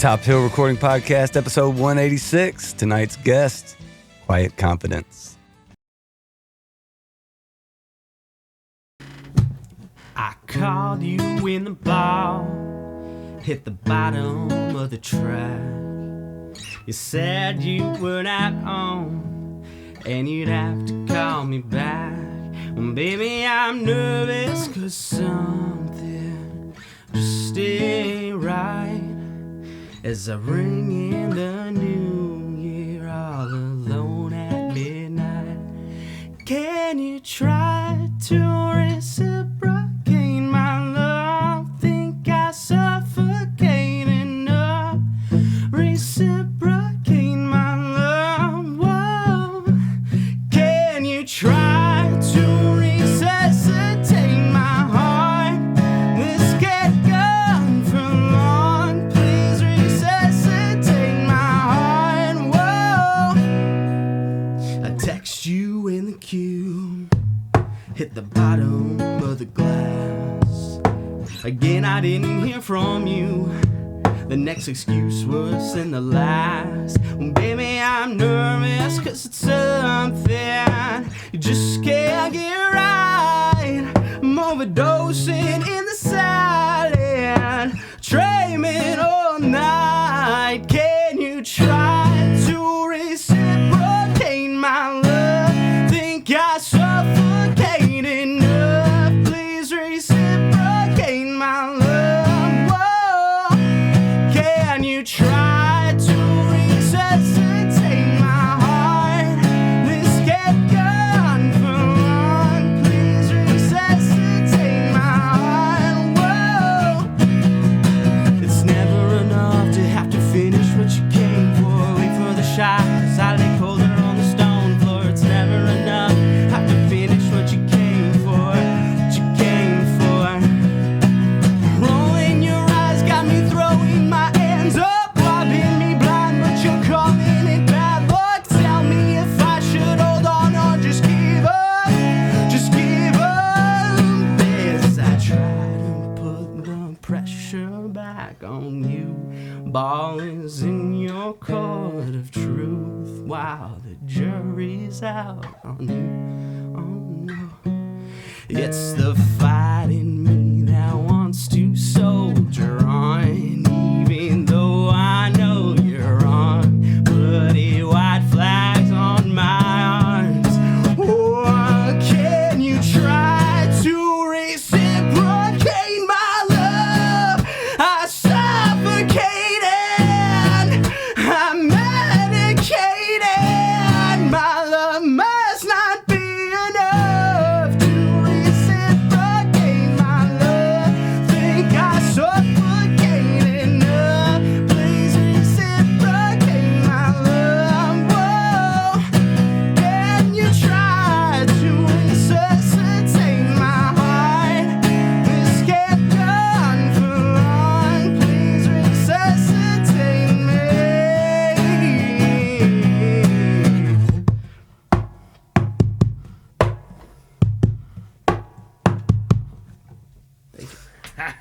Top Hill Recording Podcast, episode 186. Tonight's guest, Quiet Confidence. I called you in the bar, hit the bottom of the track. You said you were not home, and you'd have to call me back. Well, baby, I'm nervous, 'cause something just ain't right. As I ring in the new year all alone at midnight. Can you try to reciprocate my love? Think I suffocate enough. Reciprocate my love. Whoa. Can you try to resuscitate my heart? This can't go on for long. Please resuscitate my heart. Whoa. I text you in the queue, hit the bottom of the glass. Again, I didn't hear from you. The next excuse was in the last. Well, baby, I'm nervous, 'cause it's something you just can't get right. I'm overdosing in the silent, dreaming all night. Can you try to reciprocate my love? Think I suffocate enough. Please reciprocate my love. Whoa. Can you try to resuscitate my heart? This can't go on for long. Please resuscitate my heart. Whoa. It's never enough to have to finish what you came for. Wait for the shot, 'cause I lay colder on the stone floor. It's never enough, have to finish what you came for. What you came for. Rolling your eyes got me throwing my hands up, robbing me blind, but you're calling it bad luck. Tell me if I should hold on or just give up. Just give up. As I try to put the pressure back on you, ball is in your court of truth while the jury's out on you. Oh no. It's the fight in me that wants to soldier on, even though I know you're wrong. Bloody white flags on my arms. Oh, can you try to reciprocate my love? I suffocated, I'm medicated. My love must not be enough to reciprocate my love. Think I suffocate enough. Please reciprocate my love. Whoa. Can you try to resuscitate my heart? This can't go on for long. Please resuscitate me.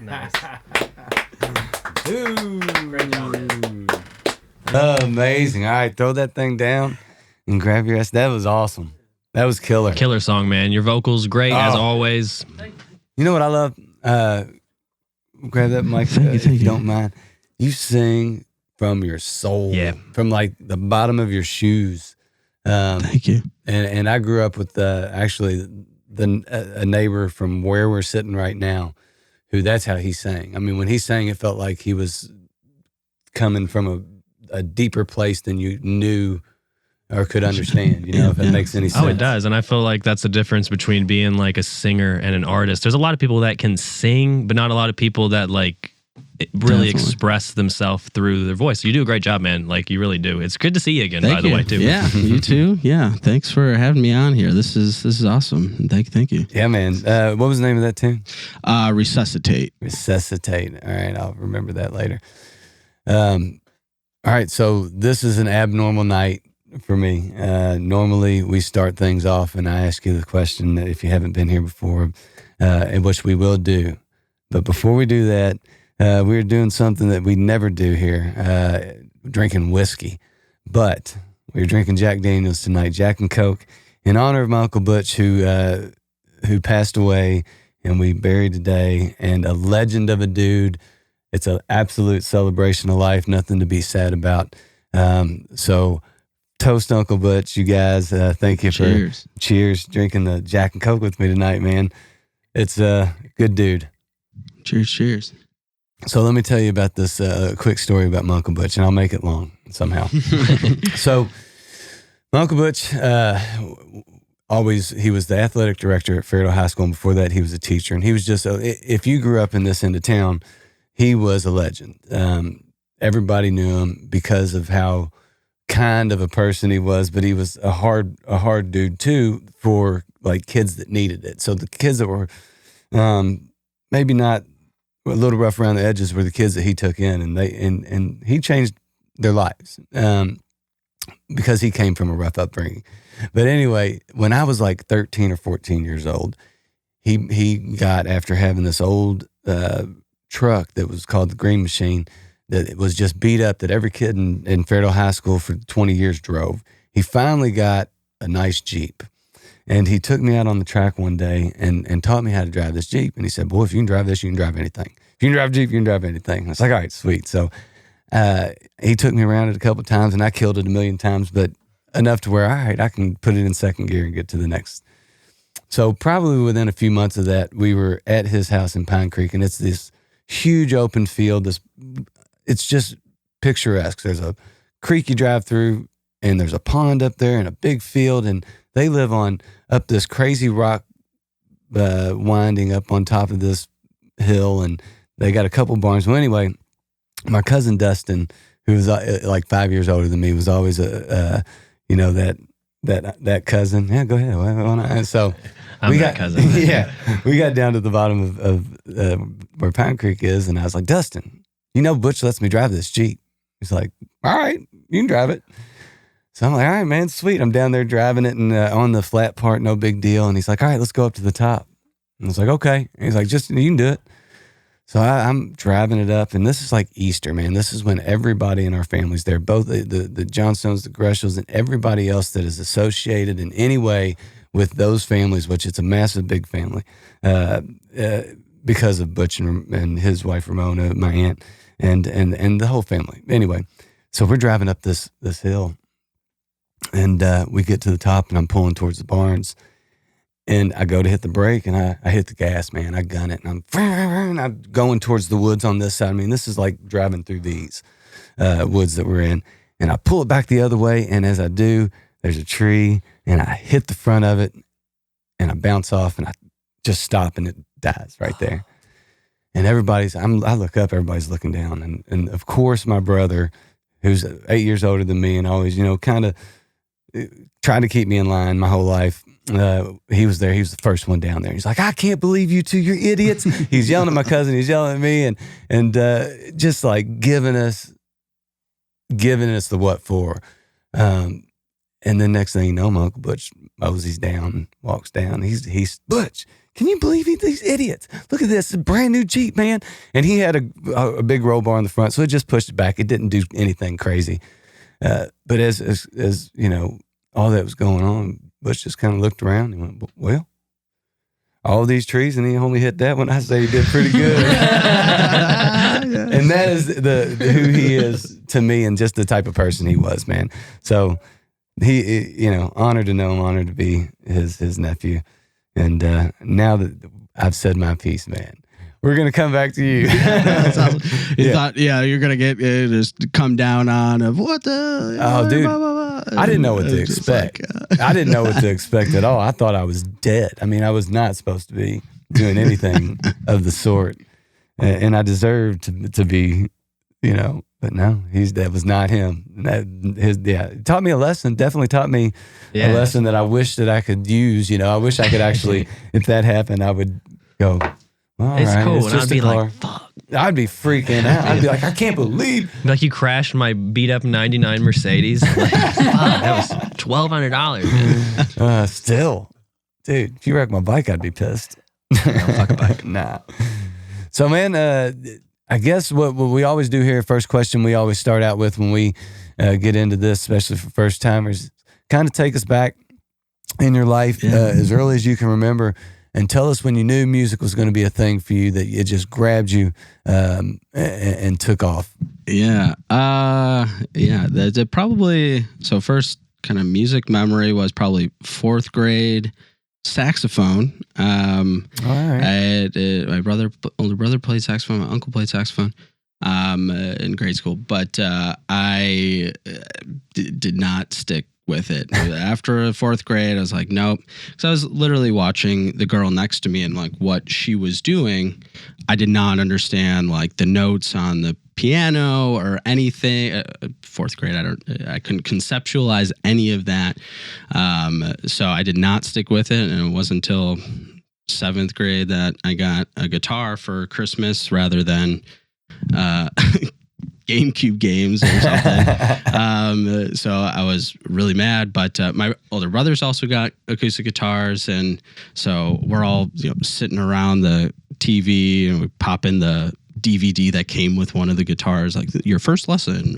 Nice. Amazing. All right, throw that thing down and grab your ass. That was awesome. That was killer. Killer song, man. Your vocals great as always. You know what I love? Grab that mic if you don't mind. You sing from your soul, Yeah. from like the bottom of your shoes. Thank you. And I grew up with actually a neighbor from where we're sitting right now, who that's how he sang. I mean, when he sang, it felt like he was coming from a deeper place than you knew or could understand, you know, if it makes any sense. Oh, it does. And I feel like that's the difference between being like a singer and an artist. There's a lot of people that can sing, but not a lot of people that like really express themselves through their voice. You do a great job, man. Like you really do. It's good to see you again, by the way, too. Yeah, you too. Yeah, thanks for having me on here. This is awesome. Thank you. Yeah, man. What was the name of that tune? Resuscitate. Resuscitate. All right, I'll remember that later. All right, so this is an abnormal night for me. Normally, we start things off, and I ask you the question that if you haven't been here before, which we will do. But before we do that, we were doing something that we never do here, drinking whiskey. But we were drinking Jack Daniels tonight, Jack and Coke, in honor of my Uncle Butch, who passed away, and we buried today, and a legend of a dude. It's an absolute celebration of life, nothing to be sad about. So toast Uncle Butch, you guys. Thank you for cheers, drinking the Jack and Coke with me tonight, man. It's a good dude. Cheers. So let me tell you about this quick story about my Uncle Butch, and I'll make it long somehow. So my Uncle Butch, he was the athletic director at Fairfield High School, and before that he was a teacher. And he was just, if you grew up in this end of town, he was a legend. Everybody knew him because of how kind of a person he was, but he was a hard dude too for like kids that needed it. So the kids that were maybe not a little rough around the edges were the kids that he took in, and he changed their lives because he came from a rough upbringing. But anyway, when I was like 13 or 14 years old, he got, after having this old truck that was called the Green Machine, that it was just beat up, that every kid in Fairfield High School for 20 years drove. He finally got a nice Jeep. And he took me out on the track one day and taught me how to drive this Jeep. And he said, boy, if you can drive this, you can drive anything. If you can drive a Jeep, you can drive anything. I was like, all right, sweet. So he took me around it a couple of times, and I killed it a million times, but enough to where, all right, I can put it in second gear and get to the next. So probably within a few months of that, we were at his house in Pine Creek, and it's this huge open field. It's just picturesque. There's a creek you drive through, and there's a pond up there and a big field, and they live up this crazy rock winding up on top of this hill, and they got a couple barns. Well, anyway, my cousin Dustin, who was like 5 years older than me, was always that cousin. Yeah, go ahead. And so I'm that cousin. Yeah, we got down to the bottom of where Pine Creek is, and I was like, Dustin, Butch lets me drive this Jeep. He's like, all right, you can drive it. So I'm like, all right, man, sweet. I'm down there driving it, and on the flat part, no big deal. And he's like, all right, let's go up to the top. And I was like, okay. And he's like, just, you can do it. So I'm driving it up, and this is like Easter, man. This is when everybody in our family's there, both the Johnstones, the Greshels, and everybody else that is associated in any way with those families, which it's a massive, big family, because of Butch and his wife, Ramona, my aunt, and the whole family. Anyway, so we're driving up this hill, and we get to the top, and I'm pulling towards the barns, and I go to hit the brake, and I hit the gas, man. I gun it, and I'm going towards the woods on this side. I mean, this is like driving through these woods that we're in, and I pull it back the other way, and as I do, there's a tree, and I hit the front of it, and I bounce off, and I just stop, and it dies right there. And I look up, everybody's looking down, and of course my brother, who's 8 years older than me, and always, kind of tried to keep me in line my whole life. He was there. He was the first one down there. He's like, I can't believe you two, you're idiots. He's yelling at my cousin. He's yelling at me, and just like giving us the what for. And then next thing you know, my Uncle Butch moseys down, walks down. He's Butch, can you believe these idiots? Look at this, a brand new Jeep, man. And he had a big roll bar in the front, so it just pushed it back. It didn't do anything crazy. But as all that was going on, Butch just kind of looked around and went, well, all these trees, and he only hit that one. I say he did pretty good. And that is who he is to me, and just the type of person he was, man. So he, honored to know him, honored to be his nephew. And now that I've said my piece, man, we're going to come back to you. That's awesome. You thought, you're going to get just come down on of what the... Oh, dude. I didn't know what to expect. I didn't know what to expect at all. I thought I was dead. I mean, I was not supposed to be doing anything of the sort. And I deserved to be, but no, that was not him. It taught me a lesson, definitely taught me a lesson that I wish that I could use. I wish I could actually, if that happened, I would go, well, it's right, cool. it's And just I'd be a car. like, fuck. I'd be freaking out. I'd be like, I can't believe. Like, you crashed my beat up 99 Mercedes. Like, fuck, that was $1,200, man. Still, dude, if you wrecked my bike, I'd be pissed. Fuck a bike. Nah. So, man, I guess what we always do here, first question we always start out with when we get into this, especially for first timers, kind of take us back in your life as early as you can remember, and tell us when you knew music was going to be a thing for you, that it just grabbed you and took off. Yeah. That probably, so first kind of music memory was probably 4th grade saxophone. All right. My older brother played saxophone. My uncle played saxophone in grade school, but I did not stick with it. After 4th grade, I was like, nope. Because I was literally watching the girl next to me, and like what she was doing, I did not understand like the notes on the piano or anything. 4th grade, I couldn't conceptualize any of that. So I did not stick with it, and it wasn't until 7th grade that I got a guitar for Christmas rather than GameCube games or something. So I was really mad, but my older brothers also got acoustic guitars, and so we're all sitting around the TV, and we pop in the DVD that came with one of the guitars, like your first lesson.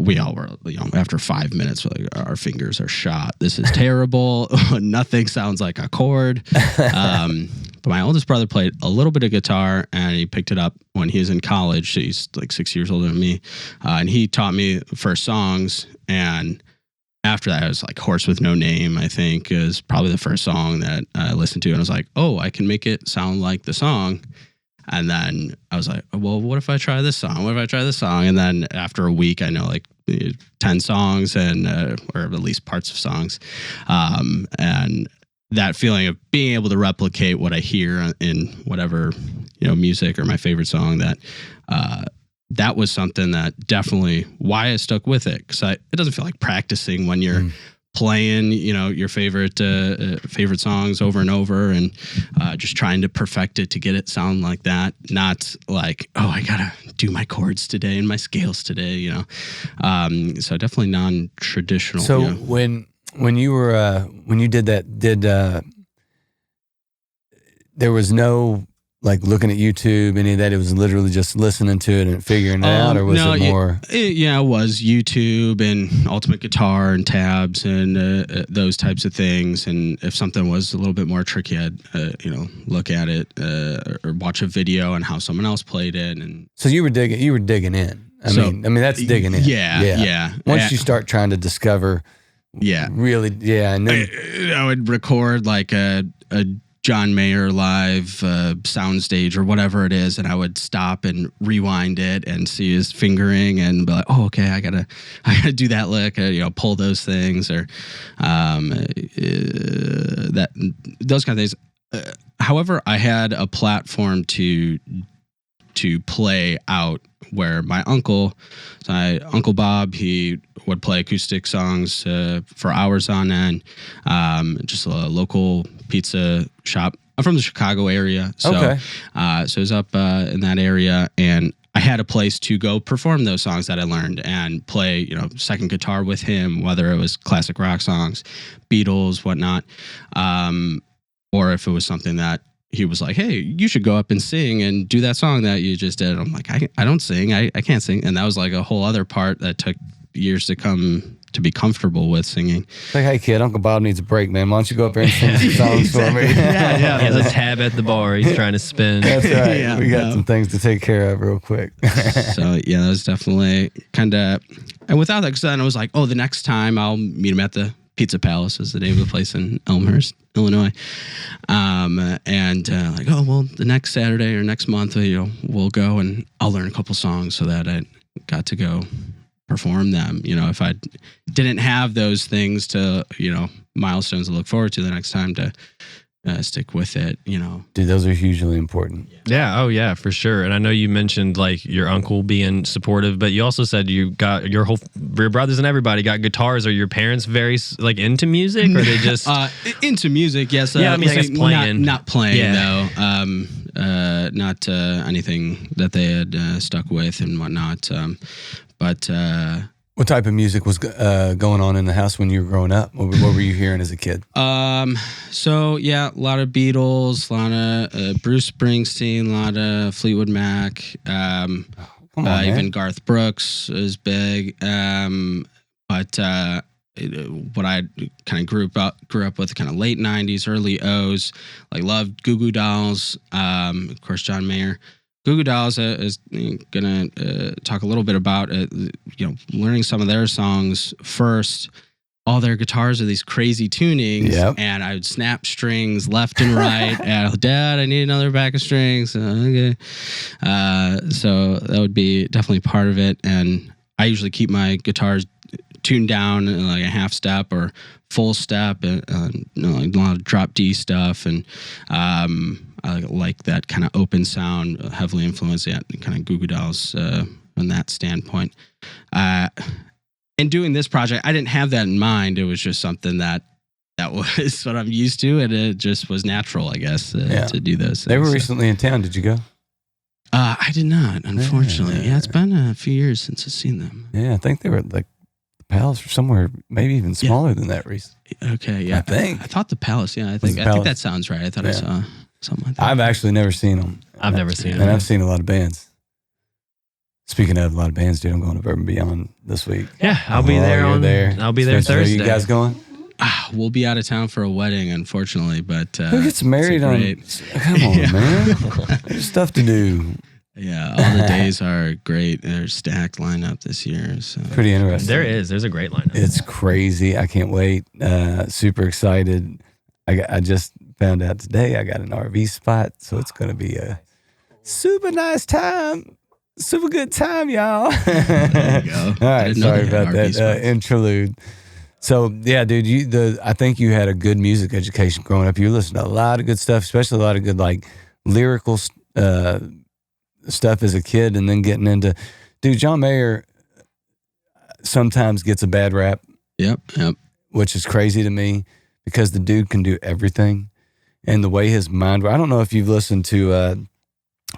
We all were, after 5 minutes, like, our fingers are shot. This is terrible. Nothing sounds like a chord. But my oldest brother played a little bit of guitar, and he picked it up when he was in college. He's like 6 years older than me. And he taught me first songs. And after that, I was like Horse with No Name, I think, is probably the first song that I listened to. And I was like, oh, I can make it sound like the song. And then I was like, well, what if I try this song? What if I try this song? And then after a week, I know like 10 songs and or at least parts of songs. And that feeling of being able to replicate what I hear in whatever, music or my favorite song, that was something that definitely why I stuck with it. Because it doesn't feel like practicing when you're playing, your favorite songs over and over, and just trying to perfect it to get it sound like that. Not like, oh, I gotta do my chords today and my scales today. So definitely non-traditional. So when you were when you did that, there was no like looking at YouTube, any of that? It was literally just listening to it and figuring it out, or was it more? It was YouTube and Ultimate Guitar and tabs and those types of things. And if something was a little bit more tricky, I'd look at it or watch a video on how someone else played it. And so you were digging in. I mean that's digging in. Yeah. Once you start trying to discover, really, I would record like a John Mayer live soundstage or whatever it is, and I would stop and rewind it and see his fingering and be like, oh, okay, I gotta do that lick, pull those things, or those kind of things. However, I had a platform to play out where my Uncle Bob, he would play acoustic songs for hours on end. Just a local pizza shop. I'm from the Chicago area, so okay. So I was up in that area, and I had a place to go perform those songs that I learned and play, second guitar with him, whether it was classic rock songs, Beatles, whatnot, or if it was something that he was like, hey, you should go up and sing and do that song that you just did. I'm like, I don't sing. I can't sing. And that was like a whole other part that took years to come to be comfortable with singing. Like, hey, kid, Uncle Bob needs a break, man. Why don't you go up there and sing some songs for me? He has a tab at the bar. He's trying to spin. That's right. We got some things to take care of real quick. So, that was definitely kind of... And without that, because then I was like, oh, the next time I'll meet him at the Pizza Palace is the name of the place in Elmhurst, Illinois. Like, oh, well, the next Saturday or next month, we'll go and I'll learn a couple songs so that I got to go perform them. If I didn't have those things to, milestones to look forward to the next time to stick with it, Dude, those are hugely important. Yeah. Oh, yeah, for sure. And I know you mentioned like your uncle being supportive, but you also said you got your brothers and everybody got guitars. Are your parents very like into music, or are they just into music? Yes. Yeah, I mean, like, playing. Not playing though. Not anything that they had stuck with and whatnot. But What type of music was going on in the house when you were growing up? What were you hearing as a kid? So yeah, a lot of Beatles, a lot of Bruce Springsteen, a lot of Fleetwood Mac. Come on, Even Garth Brooks is big. But what I kind of grew up with, kind of late '90s, early '00s, like loved Goo Goo Dolls. Of course, John Mayer. Goo Goo Dolls is gonna talk a little bit about learning some of their songs first. All their guitars are these crazy tunings, and I would snap strings left and right. And Dad, I need another pack of strings. Okay, so that would be definitely part of it. And I usually keep my guitars tuned down in like a half step or full step, and like a lot of drop D stuff, and I like that kind of open sound, heavily influenced kind of Goo Goo Dolls from that standpoint. And doing this project, I didn't have that in mind. It was just something that was what I'm used to, and it just was natural, I guess, to do those. They were recently in town. Did you go? I did not, unfortunately. Yeah, it's been a few years since I've seen them. Yeah, I think they were like the Palace or somewhere, maybe even smaller than that recently. Okay, yeah. I thought the Palace. Yeah, I think that sounds right. I thought I saw something like that. I've actually never seen them. I've never seen them. And I've seen a lot of bands. Speaking of a lot of bands, dude, I'm going to Urban Beyond this week. Yeah, I'll be there. I'll be there Thursday. Are you guys going? We'll be out of town for a wedding, unfortunately. But who gets married on? Come on, man. There's stuff to do. Yeah, all the days are great. They're stacked lineup this year. So pretty interesting. There's a great lineup. It's crazy. I can't wait. Super excited. I just found out today I got an RV spot, so it's going to be a super nice time. Super good time, y'all. There you go. All right, sorry about that interlude. So yeah, dude, I think you had a good music education growing up. You listened to a lot of good stuff, especially a lot of good like lyrical stuff as a kid, and then getting into, dude, John Mayer sometimes gets a bad rap. Yep. Which is crazy to me because the dude can do everything, and the way his mind. I don't know if you've listened to.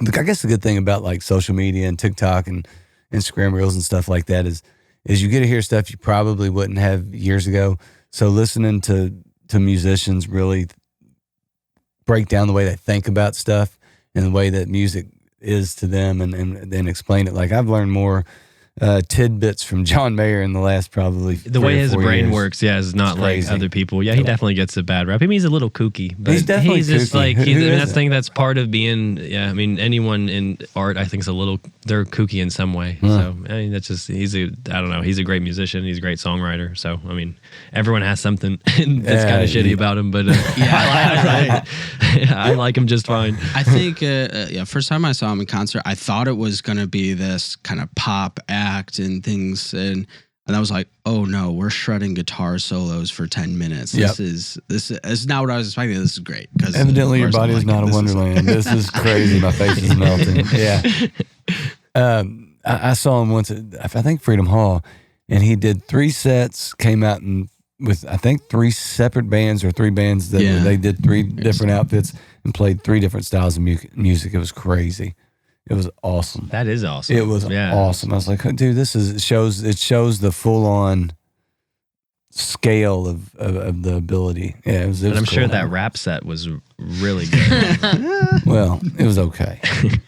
I guess the good thing about like social media and TikTok and Instagram Reels and stuff like that is you get to hear stuff you probably wouldn't have years ago. So listening to musicians really break down the way they think about stuff and the way that music is to them and then explain it. Like I've learned more tidbits from John Mayer in the last probably the way his brain works, is not like other people. Yeah, he definitely gets a bad rap. I mean, he's a little kooky, but he's definitely just kooky. like that's the thing that's part of being. Yeah, I mean, anyone in art, I think, they're kooky in some way. So I mean, that's just he's a great musician. He's a great songwriter. So I mean, everyone has something that's kind of shitty about him, but I like him just fine. I think first time I saw him in concert, I thought it was gonna be this kind of pop act and things, and I was like, oh no, we're shredding guitar solos for 10 minutes. This is not what I was expecting. This is great because evidently your body is not a wonderland. This is crazy. My face is melting. Yeah. I saw him once at, I think, Freedom Hall, and he did 3 sets, came out with I think 3 separate bands or 3 bands that they did 3 different outfits and played 3 different styles of music. It was crazy. It was awesome. That is awesome. It was awesome. I was like, dude, it shows the full on scale of the ability. Yeah, it was and I'm cool. sure that rap set was really good. Well, it was okay.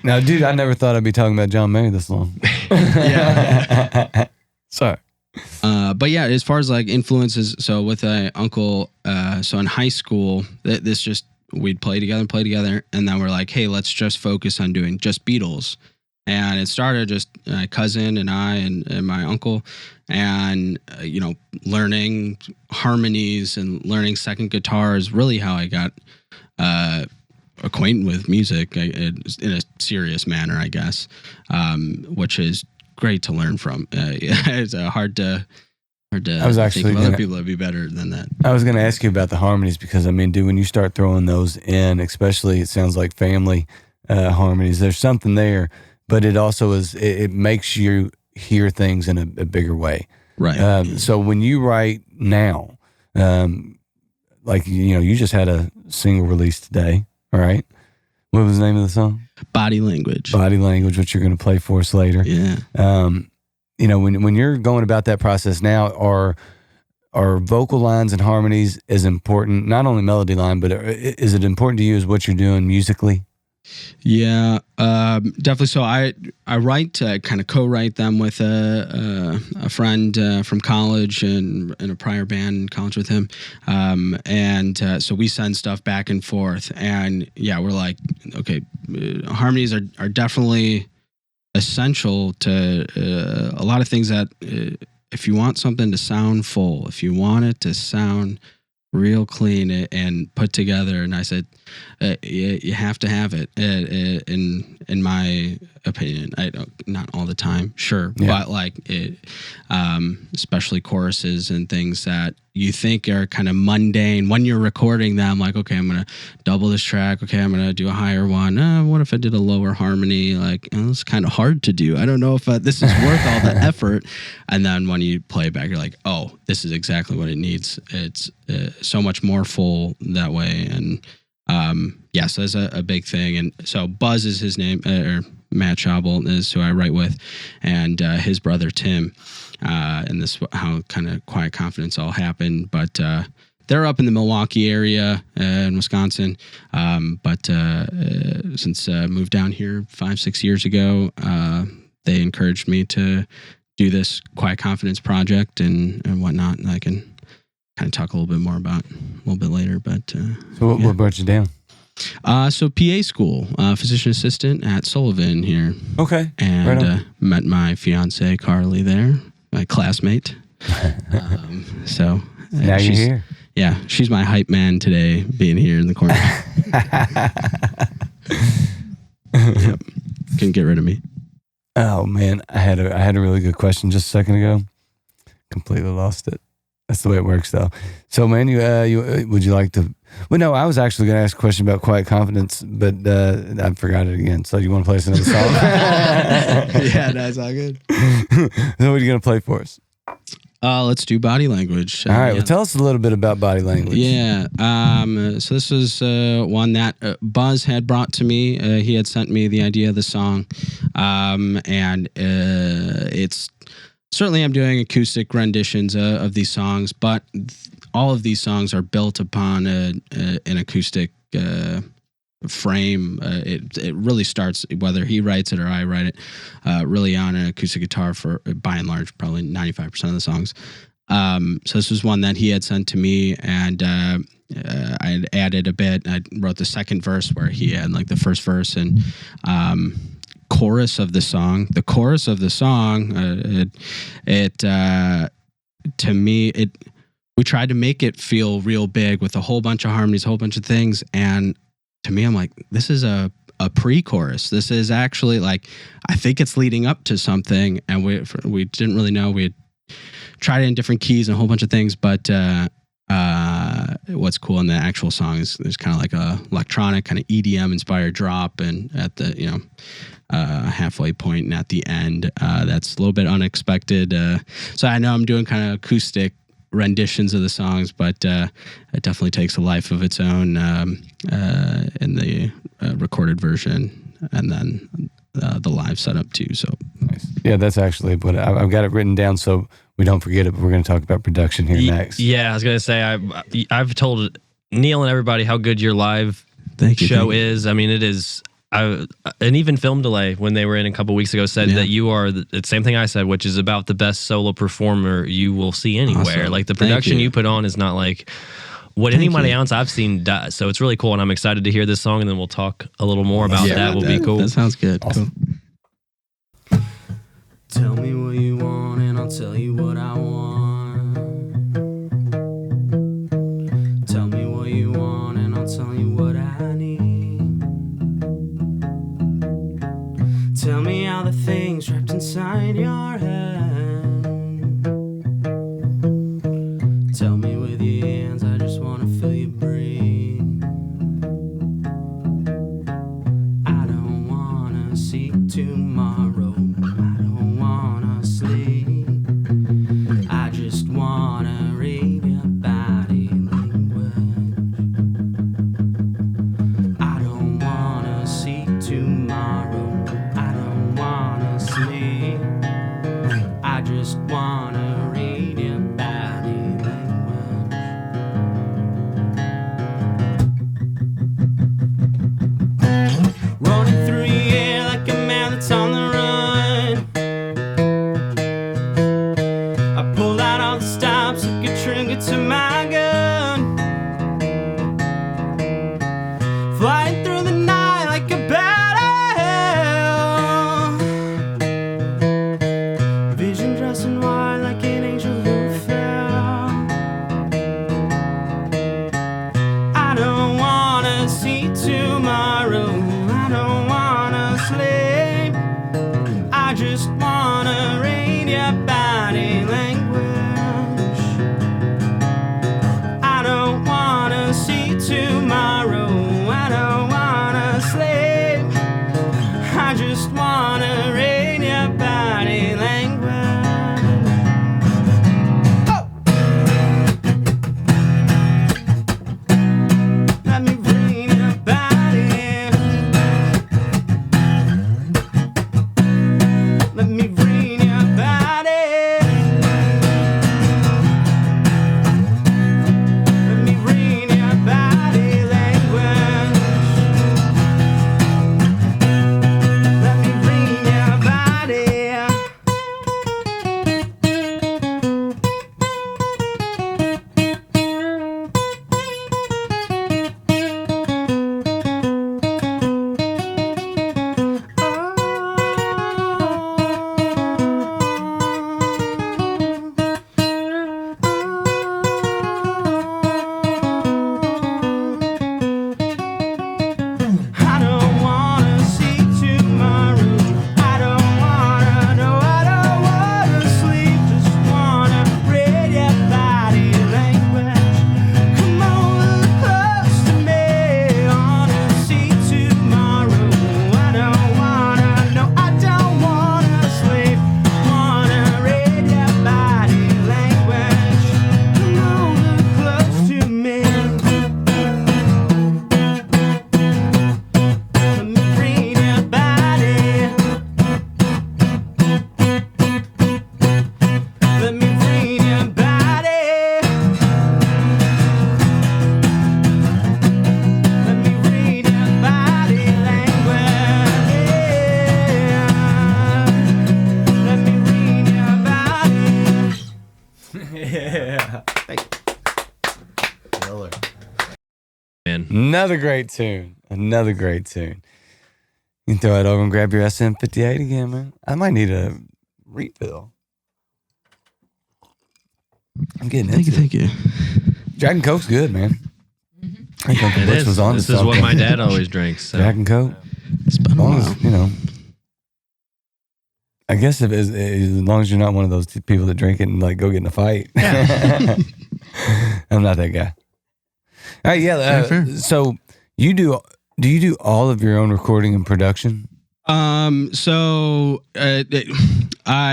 Now, dude, I never thought I'd be talking about John Mayer this long. Sorry. But yeah, as far as like influences, so with my uncle, so in high school, we'd play together, and then we're like, hey, let's just focus on doing just Beatles. And it started just my cousin and I and my uncle, and learning harmonies and learning second guitar is really how I got acquainted with music in a serious manner, I guess, which is great to learn from. It's hard to I was actually think of other people that'd be better than that. I was going to ask you about the harmonies because, I mean, dude, when you start throwing those in, especially it sounds like family harmonies, there's something there, but it also it makes you hear things in a bigger way. Right. So when you write now, like, you just had a single release today, all right? What was the name of the song? Body Language. Body Language, which you're going to play for us later. Yeah. you know, when you're going about that process now, are vocal lines and harmonies as important, not only melody line, but is it important to you as what you're doing musically? Yeah, definitely. So I write, kind of co-write them with a friend from college and in a prior band in college with him, and so we send stuff back and forth. And yeah, we're like, okay, harmonies are definitely essential to a lot of things that if you want something to sound full, if you want it to sound real clean and put together, and I said, you have to have it. In my opinion, I don't, not all the time, sure, but like it, especially choruses and things that you think are kind of mundane when you're recording them. Like, okay, I'm gonna double this track. Okay, I'm gonna do a higher one. What if I did a lower harmony? Like, it's kind of hard to do. I don't know if this is worth all the effort. And then when you play it back, you're like, oh, this is exactly what it needs. It's so much more full that way. And so that's a big thing. And so Buzz is his name, or Matt Schaubel is who I write with, and his brother Tim. And this how kind of Quiet Confidence all happened. But they're up in the Milwaukee area in Wisconsin. But since I moved down here 5-6 years ago, they encouraged me to do this Quiet Confidence project and whatnot. And I can kind of talk a little bit more about a little bit later. But so what brought you down? So PA school, physician assistant at Sullivan here. Okay. And right met my fiance Carly there, my classmate. So now you're here. Yeah, she's my hype man today, being here in the corner. Yep. Couldn't get rid of me. Oh man, I had a really good question just a second ago. Completely lost it. That's the way it works, though. So, man, you would you like to? Well, no, I was actually going to ask a question about Quiet Confidence, but I forgot it again. So, you want to play us another song? Yeah, that's all good. So, what are you going to play for us? Let's do Body Language. All right. Well, tell us a little bit about Body Language. Yeah. So this was one that Buzz had brought to me. He had sent me the idea of the song, and it's certainly I'm doing acoustic renditions of these songs, but all of these songs are built upon an acoustic frame. It really starts, whether he writes it or I write it, really on an acoustic guitar for, by and large, probably 95% of the songs. So this was one that he had sent to me, and I had added a bit. I wrote the second verse where he had like the first verse and chorus of the song. The chorus of the song, to me, we tried to make it feel real big with a whole bunch of harmonies, a whole bunch of things, and to me, I'm like, this is a pre-chorus. This is actually like, I think it's leading up to something, and we didn't really know. We had tried it in different keys and a whole bunch of things, but what's cool in the actual song is there's kind of like a electronic kind of EDM inspired drop, and at the halfway point and at the end, that's a little bit unexpected. So I know I'm doing kind of acoustic renditions of the songs, but it definitely takes a life of its own in the recorded version, and then the live setup too. So nice. Yeah, that's actually what I've got it written down so we don't forget it. But we're going to talk about production here next. Yeah, I was going to say I've told Neil and everybody how good your live show is. I mean, it is. And even Film Delay, when they were in a couple weeks ago, said that you are the same thing I said, which is about the best solo performer you will see anywhere. Awesome. Like the production you put on is not like what anybody else I've seen does. So it's really cool, and I'm excited to hear this song, and then we'll talk a little more about that. Will be cool. That sounds good. Awesome. Cool. Tell me what you want, and I'll tell you what I want. Tell me what you want, and I'll tell you what I need. Tell me all the things trapped inside your head. Tell me with your hands, I just wanna feel you breathe. I don't wanna see tomorrow. I don't wanna sleep. I just wanna read your body language. I wanna see tomorrow. I don't wanna sleep. I just wanna read your body language. I don't wanna see tomorrow. I don't wanna sleep. I just wanna read your body language. Oh! Let me read your body. Let me read your body. Let me read your body language. Let me read your body. I don't wanna see tomorrow. I don't wanna know. I don't wanna sleep. Just wanna read your body language. Come on, look close to me. Wanna see tomorrow. I don't wanna know. I don't wanna sleep. Wanna read your body language. Come on, look close to me. Let me read your body. Let me read your body. Let me read your body language. Let me read your body. Yeah. Killer. Man. Another great tune. Another great tune. You can throw it over and grab your SM58 again, man. I might need a refill. I'm getting Thank you, into it. thank you. Jack and Coke's good, man. I think Uncle It Butch is. was on This to is what something. my dad always drinks. So. Jack and Coke. It's been As a long while. as, you know. I guess if as long as you're not one of those people that drink it and like go get in a fight. I'm not that guy. All right, yeah. Fair. So do you do all of your own recording and production? I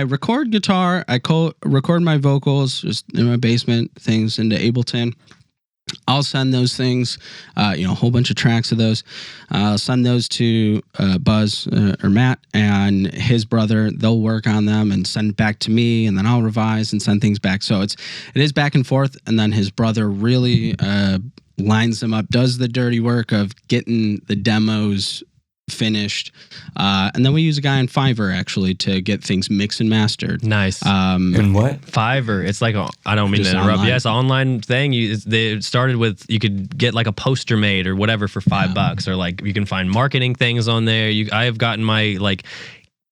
record guitar. I record my vocals just in my basement, things into Ableton. I'll send those things, a whole bunch of tracks of those. I'll send those to Buzz or Matt and his brother. They'll work on them and send it back to me, and then I'll revise and send things back. So it is back and forth, and then his brother really lines them up, does the dirty work of getting the demos finished, and then we use a guy on Fiverr actually to get things mixed and mastered. Nice. And what? Fiverr. It's like I don't mean to Just interrupt. online. Yeah, it's an online thing. They started with you could get like a poster made or whatever for $5, or like you can find marketing things on there. I have gotten my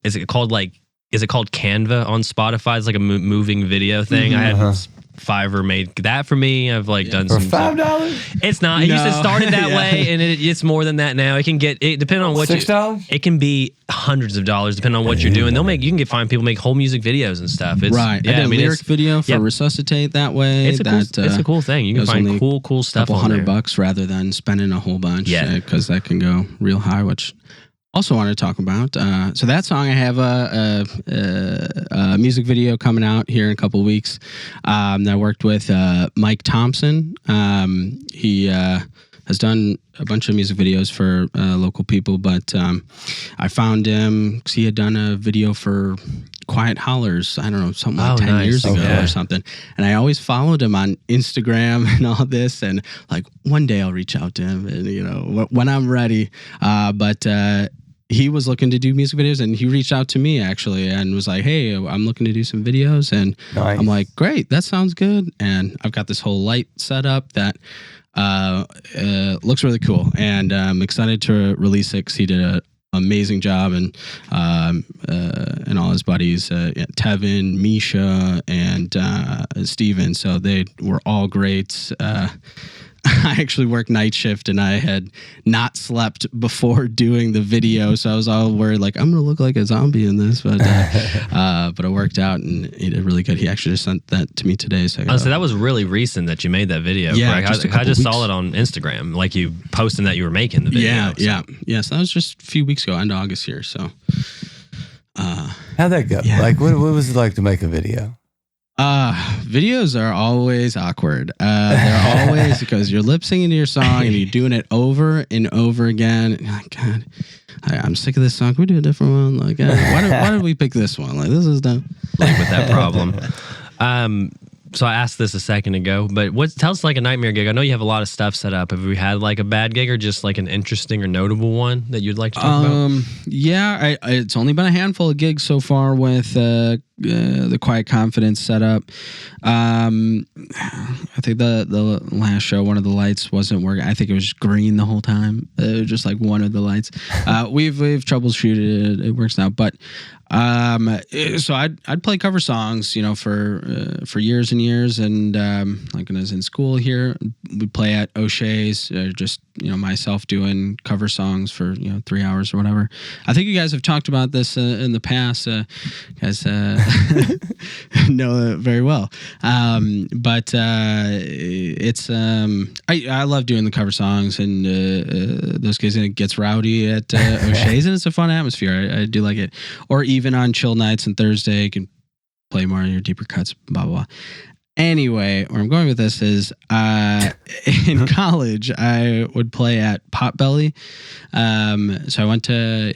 is it called Canva on Spotify? It's like a moving video thing. I had Fiverr made that for me. I've done For some $5? It's not. It used to started that way, and it's more than that now. It can get depending on what $6? It can be hundreds of dollars depending on what you're doing. You can find people make whole music videos and stuff. It's, Right. Yeah, I did a lyric video for yep. Resuscitate that way. It's a cool thing. You it can was find only cool stuff on there. $200 rather than spending a whole bunch. Yeah. Because that can go real high, which also want to talk about. So that song, I have a music video coming out here in a couple of weeks. That I worked with Mike Thompson. He has done a bunch of music videos for local people, but I found him because he had done a video for Quiet Hollers, I don't know, something like 10 years ago or something. And I always followed him on Instagram and all this. And like one day I'll reach out to him and, when I'm ready. But he was looking to do music videos, and he reached out to me actually and was like, hey, I'm looking to do some videos. And Nice. I'm like, great, that sounds good. And I've got this whole light set up that looks really cool. And I'm excited to release it because he did an amazing job. And all his buddies, Tevin, Misha, and Steven. So they were all great. I actually worked night shift and I had not slept before doing the video. So I was all worried, like, I'm going to look like a zombie in this. But it worked out and he did really good. He actually just sent that to me today. So, so that was really recent that you made that video. Yeah, correct? I just saw it on Instagram, like you posting that you were making the video. Yeah. So that was just a few weeks ago, end of August here. So, how'd that go? Yeah. Like, what was it like to make a video? Videos are always awkward. They're always because you're lip syncing to your song and you're doing it over and over again. And you're like, God, I'm sick of this song. Can we do a different one? Like, why did we pick this one? Like, this is dumb. Like with that problem. So I asked this a second ago, but tell us like a nightmare gig. I know you have a lot of stuff set up. Have we had like a bad gig or just like an interesting or notable one that you'd like to talk about? Yeah, it's only been a handful of gigs so far with the Quiet Confidence setup. I think the last show, one of the lights wasn't working. I think it was green the whole time. It was just like one of the lights. We've troubleshooted it. It works now, but so I'd play cover songs, for years and years, and like when I was in school here, we'd play at O'Shea's, just myself doing cover songs for 3 hours or whatever. I think you guys have talked about this in the past. You guys know it very well. But it's I love doing the cover songs and those gigs, and it gets rowdy at O'Shea's, and it's a fun atmosphere. I do like it. Or even on chill nights and Thursday, you can play more of your deeper cuts, blah, blah, blah. Anyway, where I'm going with this is in college, I would play at Potbelly. So I went to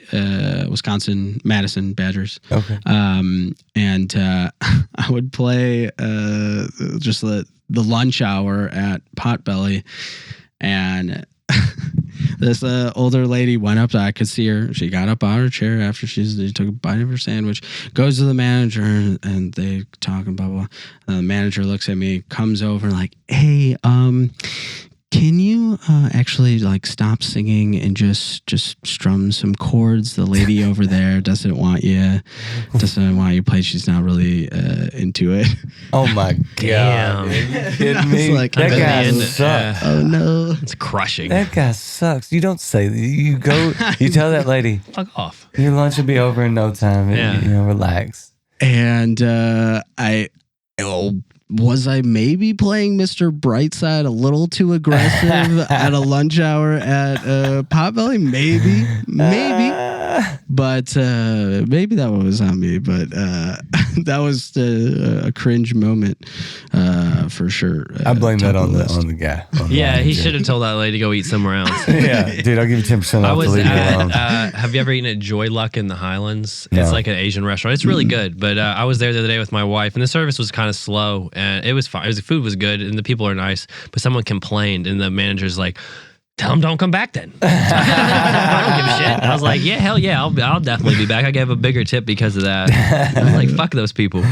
Wisconsin, Madison Badgers. Okay. And I would play just the lunch hour at Potbelly. And this older lady went up to, I could see her. She got up out of her chair after she took a bite of her sandwich, goes to the manager, and they talk and blah, blah, blah. The manager looks at me, comes over like, hey, can you actually like stop singing and just strum some chords? The lady over there doesn't want you play. She's not really into it. Oh my God. Kidding me? Like, that guy sucks. Oh no. It's crushing. That guy sucks. You don't say that. You go, you tell that lady, Fuck off. your lunch will be over in no time. And, relax. And was I maybe playing Mr. Brightside a little too aggressive at a lunch hour at Potbelly? Maybe. But maybe that one was on me. But that was a cringe moment for sure. I blame that on the guy. He should have told that lady to go eat somewhere else. Yeah, dude, I'll give you 10% off to leave me alone. Have you ever eaten at Joy Luck in the Highlands? No. It's like an Asian restaurant. It's really good. But I was there the other day with my wife, and the service was kind of slow, and it was fine. The food was good, and the people are nice. But someone complained, and the manager's like, tell them don't come back then. I don't give a shit. I was like, yeah, hell yeah, I'll definitely be back. I gave a bigger tip because of that. I was like, fuck those people.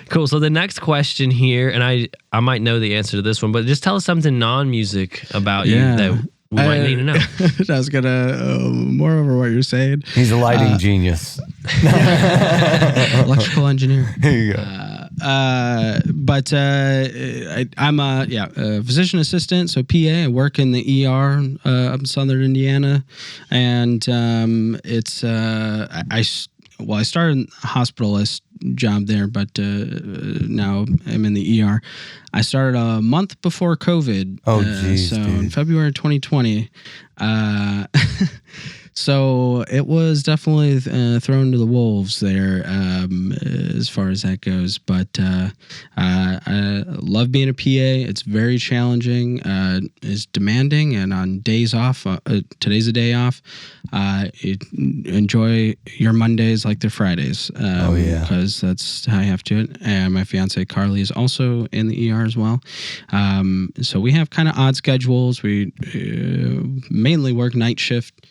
Cool. So the next question here, and I might know the answer to this one, but just tell us something non-music about you that we might need to know. I was gonna more over what you're saying. He's a lighting genius. Electrical engineer. Here you go. I'm a physician assistant, so PA. I work in the ER up in Southern Indiana, and it's I started in a hospitalist job there, but now I'm in the ER. I started a month before COVID. Oh, geez, so dude. in February 2020. So it was definitely thrown to the wolves there as far as that goes. But I love being a PA. It's very challenging. It's demanding. And on days off, today's a day off, enjoy your Mondays like they're Fridays. Because that's how you have to do it. And my fiance Carly is also in the ER as well. So we have kind of odd schedules. We mainly work night shift.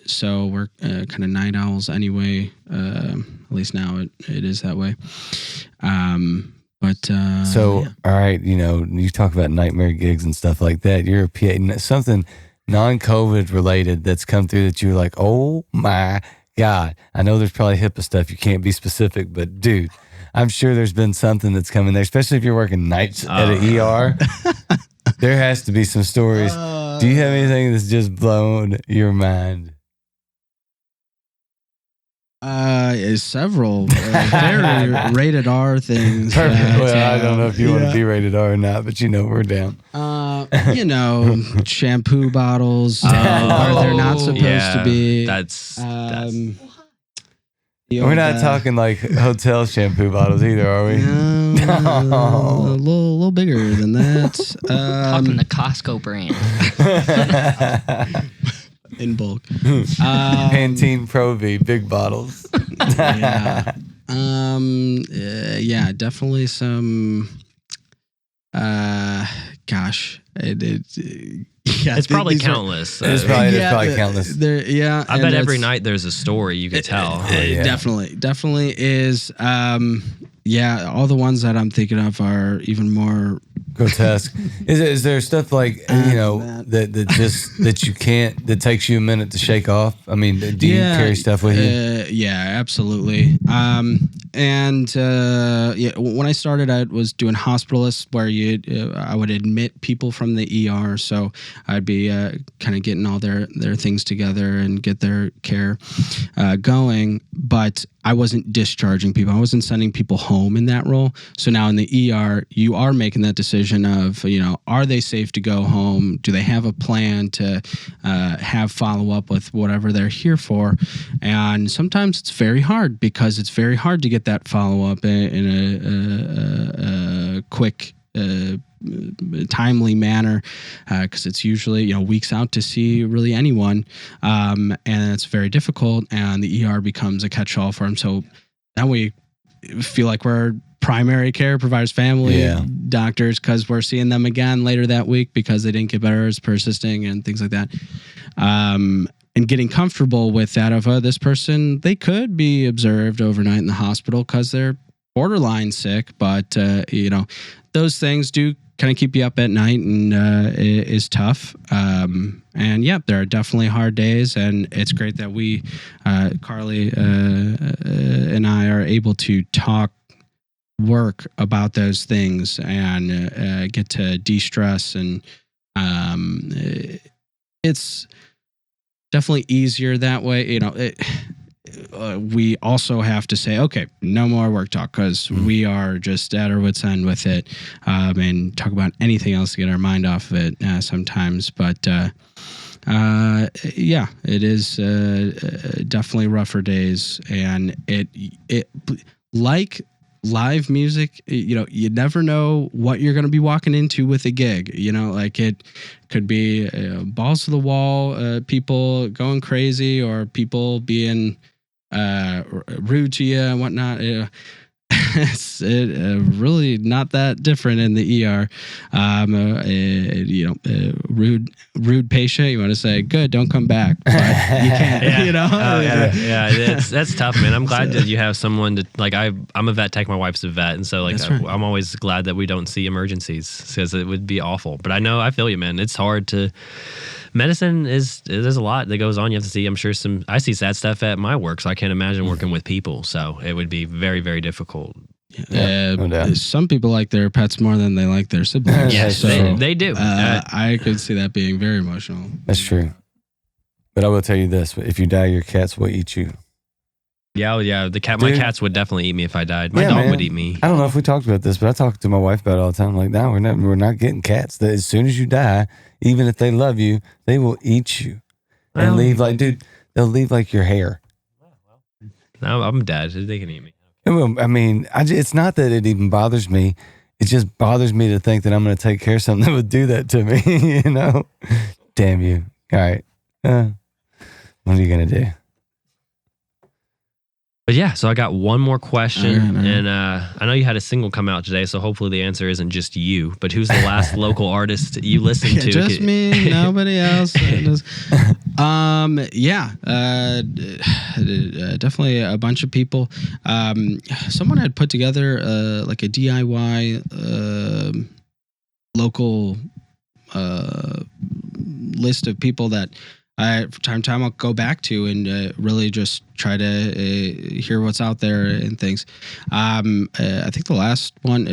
So we're kind of night owls anyway. At least now it is that way. All right, you talk about nightmare gigs and stuff like that. You're a PA, something non-COVID related that's come through that you're like, oh my God. I know there's probably HIPAA stuff. You can't be specific, but dude, I'm sure there's been something that's coming there, especially if you're working nights at an ER. There has to be some stories. Do you have anything that's just blown your mind? Several very rated R things. Perfect. Well, I don't know if you want to be rated R or not, but we're down. Shampoo bottles where they're not supposed to be. That's we're not talking like hotel shampoo bottles either, are we? A little bigger than that. Talking the Costco brand. In bulk. Pantene Pro V, big bottles. Definitely some. It's probably countless. It's probably countless. I bet every night there's a story you could tell. Definitely is. All the ones that I'm thinking of are even more grotesque. Is there stuff like that you can't, that takes you a minute to shake off? I mean, do you carry stuff with you? Absolutely. When I started, I was doing hospitalists where I would admit people from the ER, so I'd be kind of getting all their things together and get their care going, but I wasn't discharging people. I wasn't sending people home in that role. So now in the ER, you are making that decision of, are they safe to go home? Do they have a plan to have follow-up with whatever they're here for? And sometimes it's very hard because it's very hard to get that follow-up in a quick, timely manner, because it's usually weeks out to see really anyone, and it's very difficult, and the ER becomes a catch-all for them. So now we feel like we're primary care providers, family doctors, because we're seeing them again later that week because they didn't get better, it's persisting and things like that. And getting comfortable with that of this person, they could be observed overnight in the hospital because they're borderline sick, but those things do kind of keep you up at night, and is tough. There are definitely hard days, and it's great that we, Carly and I, are able to talk work about those things and get to de-stress, and it's definitely easier that way. We also have to say, okay, no more work talk, because we are just at our wits' end with it, and talk about anything else to get our mind off of it sometimes. But it is definitely rougher days, and it like live music, you never know what you're going to be walking into with a gig. Like it could be balls to the wall, people going crazy, or people being rude to you and whatnot. It's really not that different in the ER. Rude patient, you want to say, good, don't come back, but you can't. That's tough, man. I'm glad that you have someone to, like, I'm a vet tech, my wife's a vet, and so like I'm always glad that we don't see emergencies, because it would be awful. But I feel you, man. It's hard to. Medicine there's a lot that goes on. You have to see, I'm sure I see sad stuff at my work, so I can't imagine working with people. So it would be very, very difficult. Some people like their pets more than they like their siblings. Yes, so, they do. I could see that being very emotional. That's true. But I will tell you this: if you die, your cats will eat you. Yeah. My cats would definitely eat me if I died. My dog would eat me. I don't know if we talked about this, but I talk to my wife about it all the time. Like, no, we're not getting cats. As soon as you die, even if they love you, they will eat you and leave they'll leave like your hair. No, I'm dead. They can eat me. I mean, it's not that it even bothers me. It just bothers me to think that I'm going to take care of something that would do that to me. Damn you. All right. What are you going to do? But yeah, so I got one more question, and I know you had a single come out today, so hopefully the answer isn't just you, but who's the last local artist you listened to? Just me, nobody else. Definitely a bunch of people. Someone had put together like a DIY local list of people that Time to time I'll go back to and really just try to hear what's out there and things. I think the last one,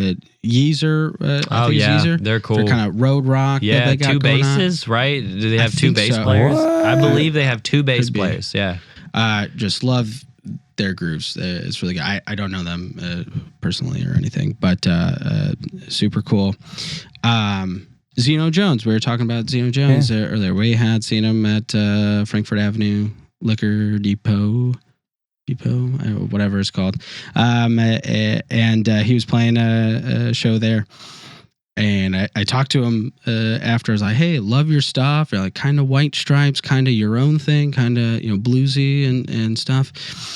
Yeezer. Yeezer. They're cool. They're kind of road rock. Yeah, that they got two going basses, right? Do they have two think bass so. players? What? I believe they have two bass Could be. players. Yeah. Just love their grooves. It's really good. I don't know them personally or anything, but super cool. Zeno Jones. We were talking about Zeno Jones earlier. We had seen him at Frankfurt Avenue Liquor Depot, whatever it's called. And he was playing a show there. And I talked to him after. I was like, "Hey, love your stuff. You're like kind of White Stripes, kind of your own thing, kind of bluesy and stuff."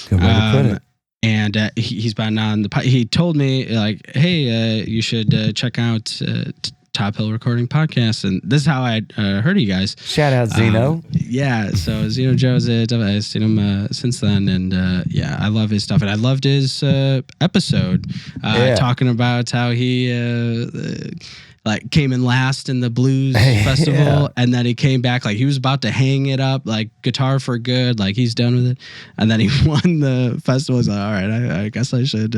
Good way to put it. And he's been on the. He told me like, "Hey, you should check out Top Hill Recording Podcast." And this is how I heard of you guys. Shout out Zeno. Yeah, so Zeno Joe's I've seen him since then, and I love his stuff, and I loved his episode talking about how he like came in last in the blues festival, and then he came back like he was about to hang it up, like guitar for good, like he's done with it, and then he won the festival. He's like, all right, I guess I should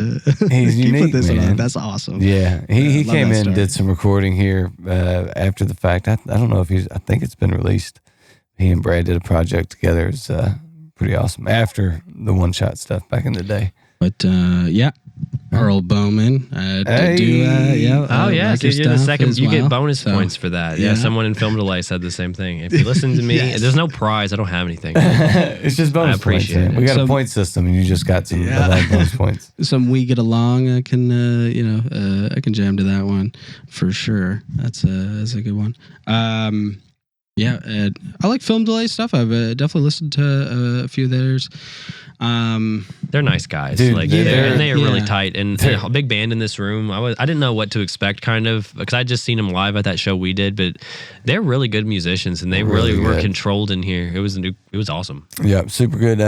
He's unique, this man. on. That's awesome. Yeah, he love came that in and story. did some recording here after the fact. I don't know if I think it's been released. He and Brad did a project together. It's pretty awesome after the one shot stuff back in the day. But Earl Bowman Hey. do yeah. Oh yeah, like so your you're the stuff second. as You get well. bonus So, points for that. Yeah, yeah. someone in Film Delay said the same thing. If you listen to me, Yes. there's no prize. I don't have anything. It's just bonus I appreciate points. it. We got a So- point system, and you just got some bonus points. Some We Get Along, I can I can jam to that one for sure. That's a good one. I like Film Delay stuff. I've definitely listened to a few of theirs. They're nice guys. Dude, like they're- they are really yeah. tight, and a big band in this room. I didn't know what to expect, kind of, because I just seen them live at that show we did. But they're really good musicians, and they really were good. controlled in here. It was awesome. Yeah, super good.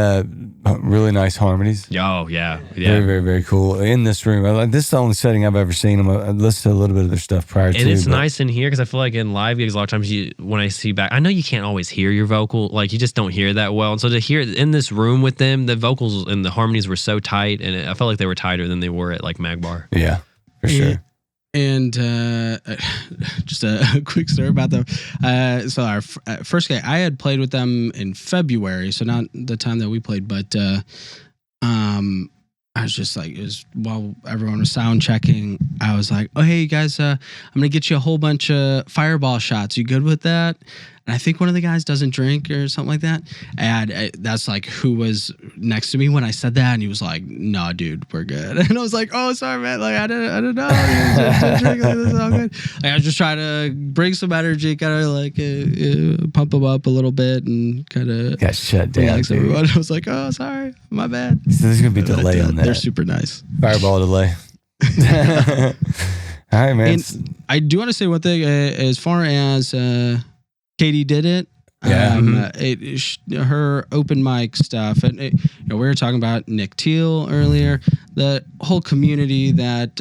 Really nice harmonies. Oh yeah. Very, very, very cool. In this room, this is the only setting I've ever seen them. I listened to a little bit of their stuff prior to. And it's but- nice in here because I feel like in live gigs, a lot of times when I see back, I know you can't always hear your vocal, like you just don't hear that well. And so to hear it in this room with them, the vocals and the harmonies were so tight, and I felt like they were tighter than they were at like Magbar. Yeah, for sure. And just a quick story about them. So our first gig, I had played with them in February, so not the time that we played, but I was just like, it was while everyone was sound checking, I was like, "Oh, hey, you guys, I'm going to get you a whole bunch of Fireball shots. You good with that?" And I think one of the guys doesn't drink or something like that. And that's like who was next to me when I said that. And he was like, "No, dude, we're good." And I was like, "Oh, sorry, man. Like, I didn't know. Just drink. Like, this is all good." Like, I was just trying to bring some energy, kind of like pump them up a little bit and kind of Got shut down. relax dude. everyone. I was like, "Oh, sorry. My bad." So there's gonna be delay on that. They're super nice. Fireball delay. All right, man. And I do want to say one thing as far as Katie did it. Yeah. Her open mic stuff, and we were talking about Nick Teal earlier. The whole community that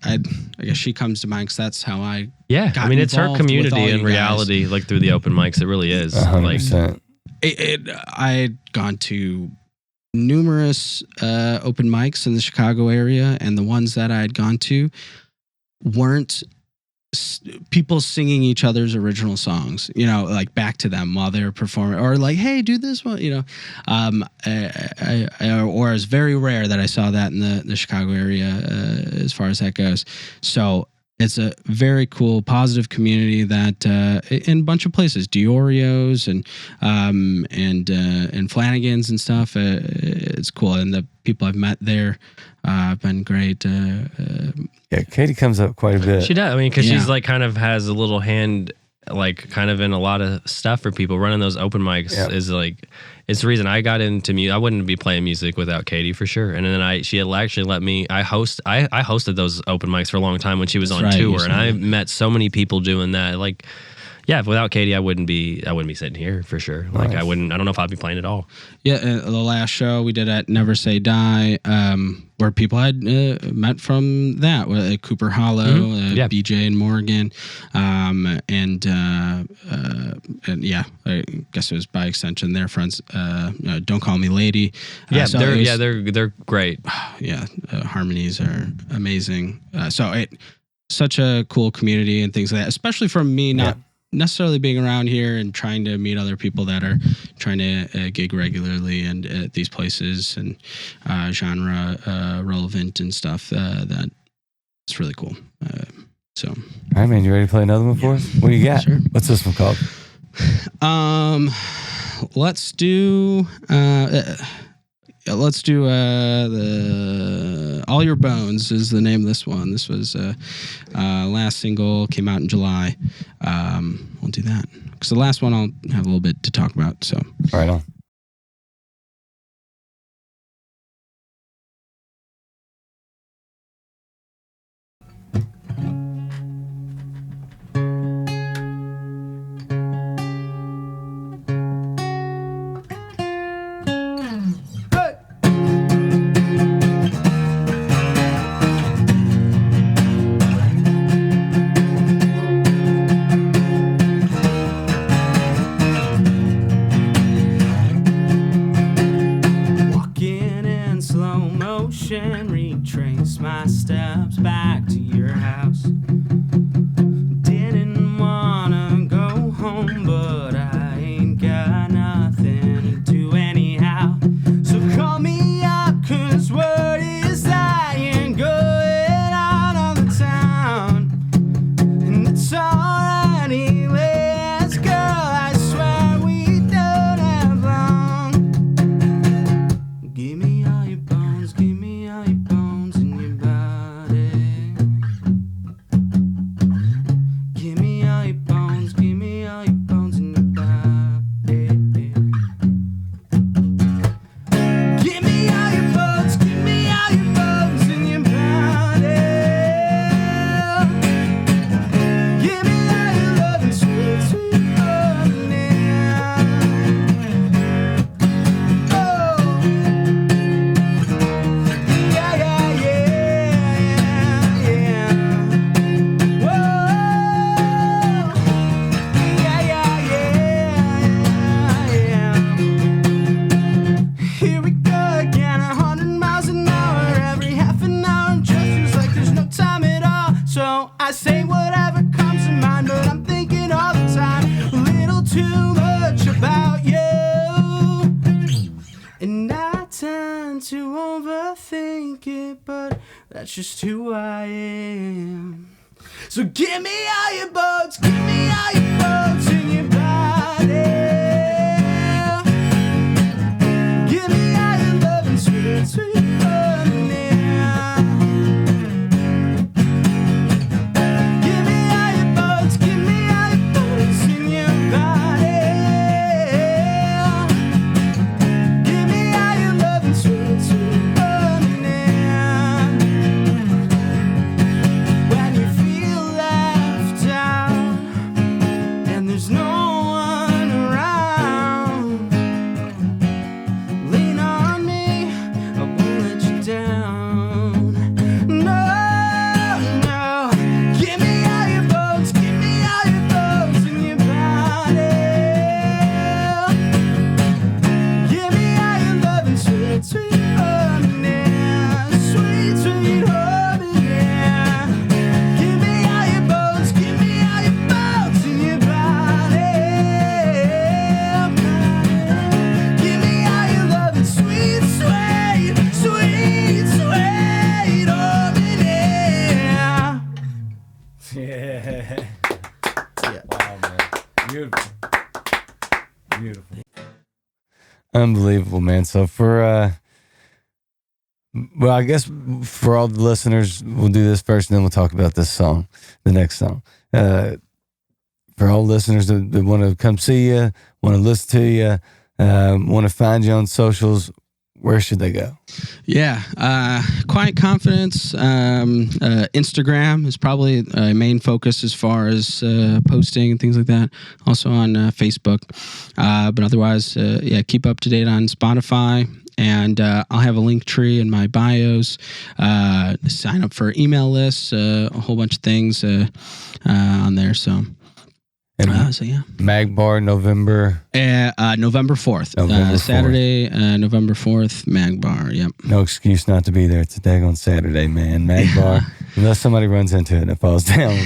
I guess she comes to mind because that's how I. Yeah, got I mean, it's her involved with community all in you guys. reality, like through the open mics. It really is. 100%. I had gone to numerous open mics in the Chicago area, and the ones that I had gone to weren't people singing each other's original songs, like back to them while they're performing, or like, "Hey, do this one," or it's very rare that I saw that in the Chicago area as far as that goes. So it's a very cool, positive community that in a bunch of places, Diorio's and Flanagan's and stuff. It's cool, and the people I've met there have been great. Yeah, Katie comes up quite a bit. She does. I mean, because Yeah. she's like kind of has a little hand, like kind of in a lot of stuff for people. Running those open mics Yeah. is like, it's the reason I got into music. I wouldn't be playing music without Katie for sure. And then she had actually let me. I hosted those open mics for a long time when she was That's on right, you tour, said and I that. met so many people doing that. Like, Yeah, without Katie, I wouldn't be sitting here for sure. Like Nice. I don't know if I'd be playing at all. Yeah, the last show we did at Never Say Die, where people had met from that, Cooper Hollow, BJ and Morgan, and yeah, I guess it was by extension their friends. Don't Call Me Lady. Yeah, So they're great. Yeah, harmonies are amazing. Such a cool community and things like that, especially from me not necessarily being around here and trying to meet other people that are trying to gig regularly and at these places and genre relevant and stuff. That it's really cool. So, All right, man, you ready to play another one for us? What do you got? Sure. What's this one called? Let's do the All Your Bones is the name of this one. This was last single, came out in July. We'll do that because the last one I'll have a little bit to talk about. So Right on. Walking in slow motion, retrace my steps back to your house. Didn't wanna go home, but I ain't got nothing to do anyhow. So call me up, 'cause word is lying, going out on the town. And it's already late, girl, I swear we don't have long. Give me all your bones, give me all your bones in your body. Give me all your bones, give me all your bones in your body. Give me all your bones, give me all your bones in your body. Give me all your love and sweet, sweet honey. Oh. Yeah, yeah, yeah, yeah. Whoa. Yeah, yeah, yeah, yeah. Here we go again, 100 miles an hour, every half an hour, and just feels like there's no time at all. So I say whatever comes to mind, but I'm thinking all the time a little too much about you. And I tend to overthink it, but that's just who I am. So give me all your bones, give me all your bones in your body. Give me all your love and sweet, sweet honey. Give me all your bones, give me all your bones in your body. Give me all your love and sweet, sweet honey. When you feel left out and there's no one around, lean on me, I won't let you down. No, no. Give me all your bones, give me all your bones in your body. Give me all your love and sweet, sweet honey. Sweet, sweet honey. Give me all your bones, give me all your bones in your body. Give me all your love and sweet, sweet, sweet, sweet honey. Yeah. Wow, man. Beautiful. Beautiful. Unbelievable, man. So well, I guess for all the listeners, we'll do this first and then we'll talk about this song, the next song. For all listeners that want to come see you, want to listen to you, want to find you on socials, where should they go? Yeah, Quiet Confidence. Instagram is probably a main focus as far as posting and things like that. Also on Facebook, but otherwise, keep up to date on Spotify. And I'll have a link tree in my bios. Sign up for email lists, a whole bunch of things on there. So. And Mag Bar, November? November 4th. Saturday, November 4th, Mag Bar, yep. No excuse not to be there. It's a daggone Saturday, man. Mag Bar. Unless somebody runs into it and it falls down.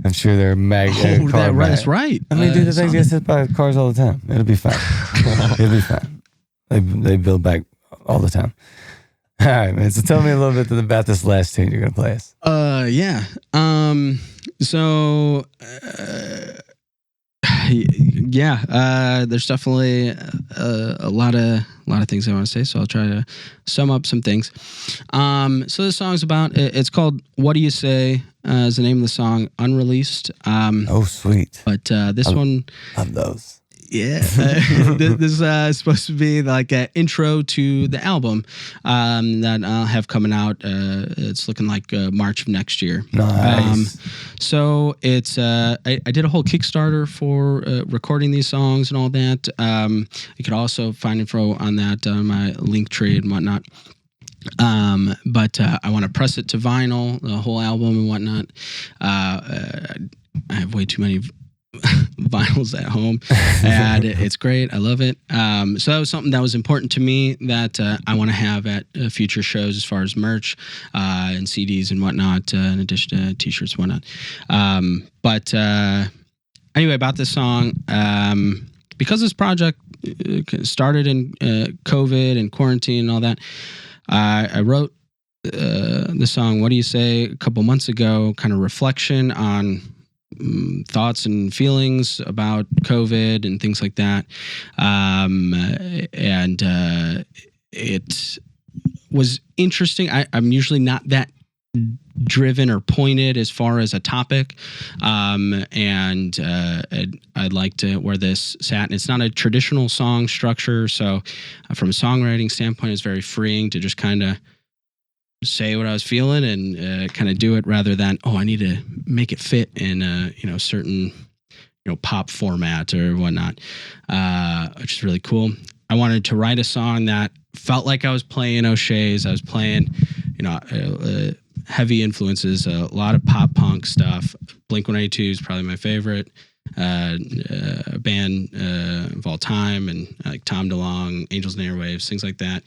I'm sure they're that's right. I mean, dude, the things get hit by cars all the time. It'll be fine. It'll be fine. They build back all the time. All right, man. So tell me a little bit about this last tune you're going to play us. There's definitely a lot of things I want to say, so I'll try to sum up some things. So this song's it's called "What Do You Say?" Is the name of the song, unreleased. Oh, sweet! But this one, love those. Yeah, this is supposed to be like an intro to the album that I'll have coming out. It's looking like March of next year. Nice. So it's I did a whole Kickstarter for recording these songs and all that. You could also find info on that on my link tree and whatnot. But I want to press it to vinyl, the whole album and whatnot. I have way too many vinyls at home, and it's great. I love it. So that was something that was important to me that I want to have at future shows as far as merch and CDs and whatnot, in addition to t-shirts and whatnot. But anyway, about this song, because this project started in COVID and quarantine and all that, I wrote the song "What Do You Say" a couple months ago, kind of reflection on thoughts and feelings about COVID and things like that. It was interesting. I'm usually not that driven or pointed as far as a topic. And I'd like to where this sat. And it's not a traditional song structure. So from a songwriting standpoint, it's very freeing to just kind of say what I was feeling and kind of do it rather than, I need to make it fit in a, certain, pop format or whatnot, which is really cool. I wanted to write a song that felt like I was playing O'Shea's. I was playing, heavy influences, a lot of pop punk stuff. Blink-182 is probably my favorite band of all time, and like Tom DeLonge, Angels and Airwaves, things like that.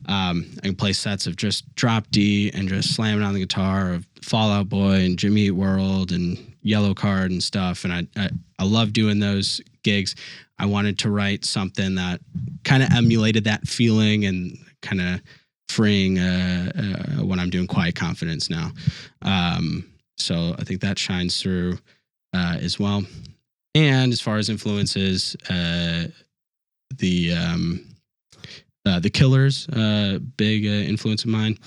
I can play sets of just drop D and just slamming on the guitar of Fall Out Boy and Jimmy Eat World and Yellow Card and stuff. And I love doing those gigs. I wanted to write something that kind of emulated that feeling and kind of freeing when I'm doing Quiet Confidence now. So I think that shines through as well. And as far as influences, the Killers, big influence of mine.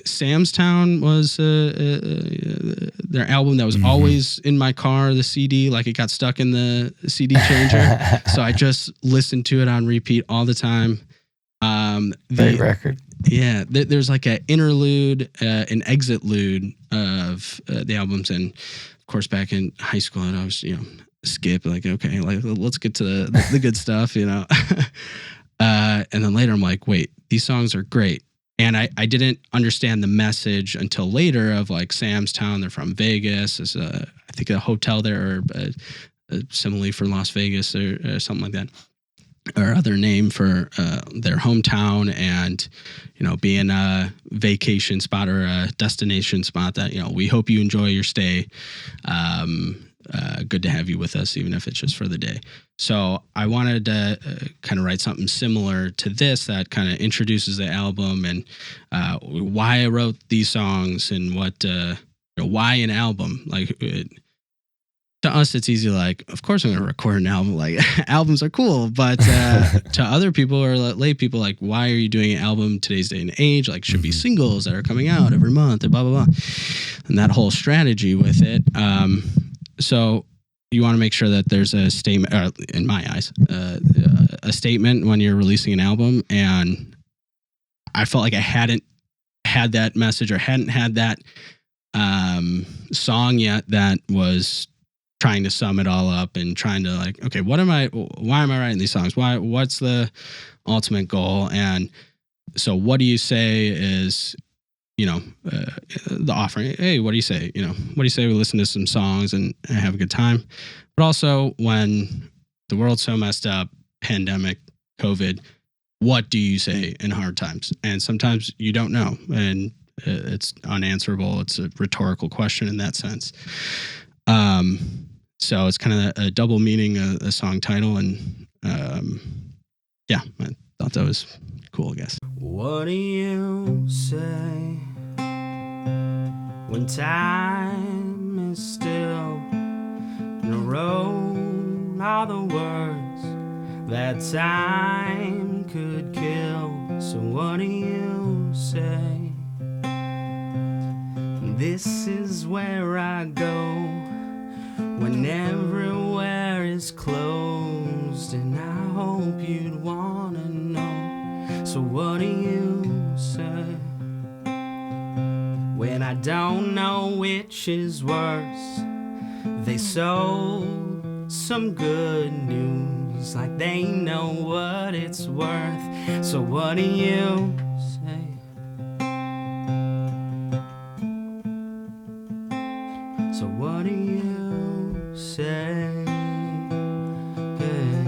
Sam's Town was their album that was always in my car, the CD, like it got stuck in the CD changer. So I just listened to it on repeat all the time. Great record. Yeah, there's like an interlude, an exitlude of the albums. And of course, back in high school, and I was, skip, like, okay, like, let's get to the good stuff, And then later I'm like, wait, these songs are great. And I didn't understand the message until later of like Sam's Town. They're from Vegas. It's I think a hotel there, or simile for Las Vegas or something like that, or other name for their hometown, and being a vacation spot or a destination spot that we hope you enjoy your stay. Good to have you with us, even if it's just for the day. So I wanted to kind of write something similar to this that kind of introduces the album and why I wrote these songs and what why an album. Like to us, it's easy. Like, of course, I'm going to record an album. Like, albums are cool, but to other people or lay people, like, why are you doing an album today's day and age? Like, should be singles that are coming out every month, and blah blah blah, and that whole strategy with it. So you want to make sure that there's a statement, in my eyes, a statement when you're releasing an album, and I felt like I hadn't had that message or hadn't had that song yet that was trying to sum it all up and trying to like, okay, why am I writing these songs? What's the ultimate goal? And so what do you say is, the offering? Hey, what do you say? What do you say we listen to some songs and have a good time? But also when the world's so messed up, pandemic, COVID, what do you say in hard times? And sometimes you don't know, and it's unanswerable. It's a rhetorical question in that sense. So it's kind of a double meaning, a song title. And I thought that was cool, I guess. What do you say when time is still and a road are the words that time could kill? So what do you say? This is where I go when everywhere is closed, and I hope you'd wanna know. So what do you say when I don't know which is worse? They sold some good news like they know what it's worth. So what do you say? So what do you say? Hey.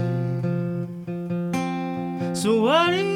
So what do you